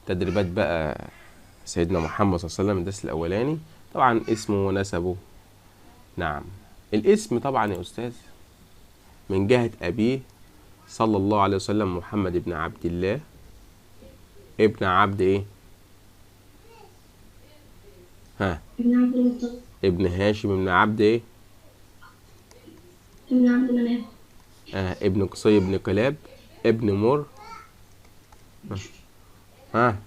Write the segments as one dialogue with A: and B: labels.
A: تدريبات بقى سيدنا محمد صلى الله عليه وسلم الدرس الأولاني. طبعا اسمه ونسبه. نعم. الاسم طبعا يا أستاذ من جهة أبيه صلى الله عليه وسلم محمد بن عبد الله ابن عبد إيه؟ ها؟
B: ابن عبد المطلب.
A: ابن هاشم بن عبد إيه؟
B: ابن عبد مناف.
A: ابن قصي بن كلاب ابن مر. ها؟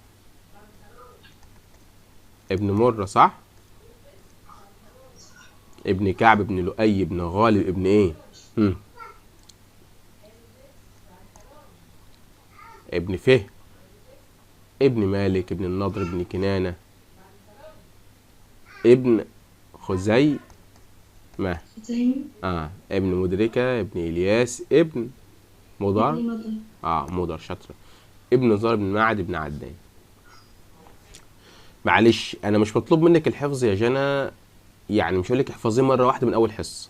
A: ابن مرة صح؟ ابن كعب ابن لؤي ابن غالب ابن ايه؟ ابن فهر ابن مالك ابن النضر ابن كنانة ابن خزيمة. ابن مدركة ابن إلياس ابن مضر.
B: ابن مضر.
A: مضر شاطر. ابن زار بن معد ابن عدنان. معلش انا مش مطلوب منك الحفظ يا جنى، يعني مش هقول لك احفظيه مره واحده من اول حصه،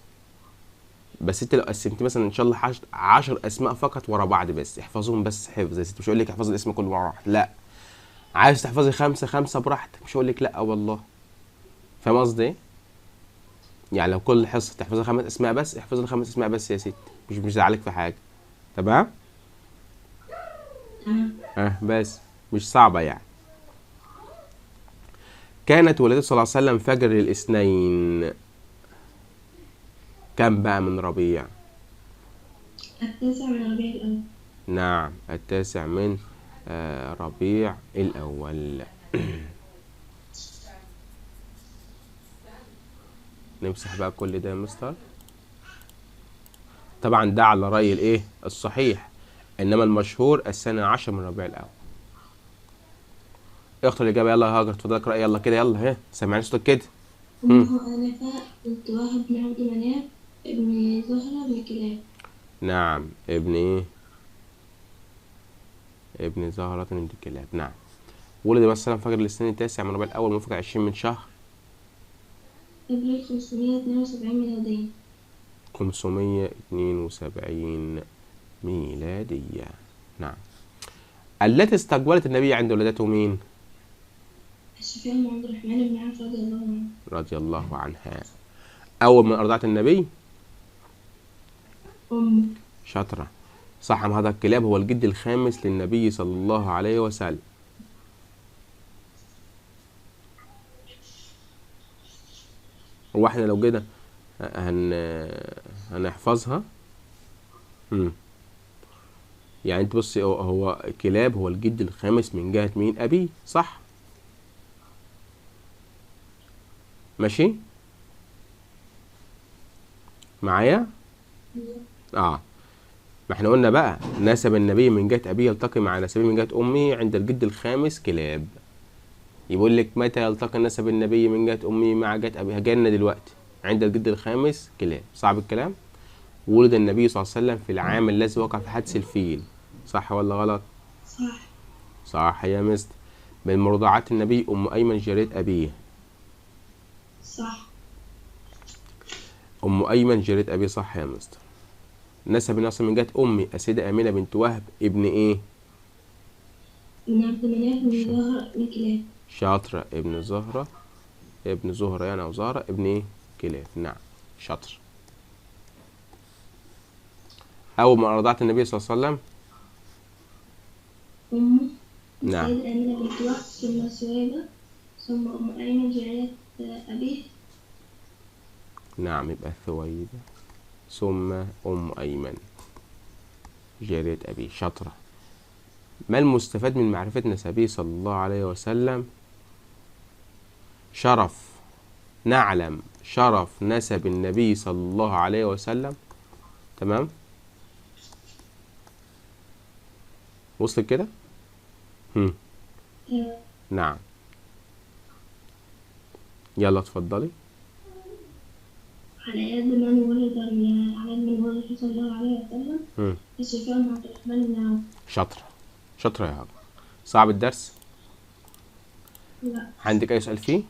A: بس انت لو قسمت مثلا ان شاء الله 10 اسماء فقط ورا بعض بس احفظهم بس حفظ يا ستي، مش هقول لك احفظي الاسم كله مره واحده، لا. عايز تحفظي 5 براحتك، مش هقول لك لا والله. فاهم قصدي ايه؟ يعني لو كل حصه تحفظي 5 اسماء بس احفظي ال5 اسماء بس يا ستي، مش زعلك في حاجه. تمام؟ بس مش صعبه يعني. كانت ولادته صلى الله عليه وسلم فجر الاثنين كم بقى من ربيع؟
B: التاسع من ربيع الأول.
A: نعم، التاسع من ربيع الأول. نمسح بقى كل ده يا مستر. طبعا ده على رأي الايه الصحيح، انما المشهور 12 من ربيع الأول. اختار الإجابة يلا يا هاجر، اتفضلك رأي يلا كده، يلا ها سامعني صوتك كده.
B: أمه آنفة بنت وهب بن عبد مناف ابن زهرة بن كلاب.
A: نعم، ابن ايه؟ ابن زهرة بنت كلاب. نعم. ولد مثلا فجر الاثنين التاسع من ربيع الأول موافق 20 من شهر
B: إبريل 572 ميلادية.
A: 572 ميلادية. نعم. التي استقبلت النبي عند ولادته مين؟
B: الشفاء بن عبد الرحمن بن عوف رضي الله عنه.
A: رضي الله عنها. أول من أرضعت النبي
B: أمه.
A: شاطرة صح. هذا الكلاب هو الجد الخامس للنبي صلى الله عليه وسلم. هو احنا لو كده هنحفظها. يعني انت بصي، هو كلاب هو الجد الخامس من جهة مين؟ أبيه صح؟ ماشي معايا؟ ما احنا قلنا بقى نسب النبي من جهة أبيه يلتقي مع نسبه من جهة أمه عند الجد الخامس كلاب. يقول لك متى يلتقي نسب النبي من جهة أمه مع جهة أبيه؟ جانا دلوقتي عند الجد الخامس كلاب. صعب الكلام. ولد النبي صلى الله عليه وسلم في العام الذي وقع في حادث الفيل، صح ولا غلط؟
B: صح.
A: صح يا مستر. من مرضعات النبي أم أيمن جارية أبيه.
B: صح.
A: أم أيمن جارية أبيه صح يا مستر. نسب النصر من جهة أمي السيدة آمنة بنت وهب ابن إيه؟
B: ابن عبد مناف بن زهرة بن كلاب.
A: شاطرة. ابن زهرة، ابن زهرة يعني أو زهرة ابن إيه؟ كلاب. نعم شاطر. أول ما أرضعت النبي صلى الله عليه وسلم
B: أمه
A: نعم
B: السيدة آمنة بنت وهب ثم سويبة ثم أم أيمن جارية أبيه.
A: نعم يبقى ثويبة ثم أم أيمن جارية أبيه. شاطرة. ما المستفاد من معرفة نسبه صلى الله عليه وسلم؟ نعلم شرف نسب النبي صلى الله عليه وسلم. تمام، وصل كده؟ نعم. يلا اتفضلي.
B: على يد من ولد صلى الله عليه وسلم الشفاء بن عبد الرحمن بن عوف.
A: شاطرة يا هبة. صعب الدرس؟
B: لا.
A: عندك أي سؤال فيه؟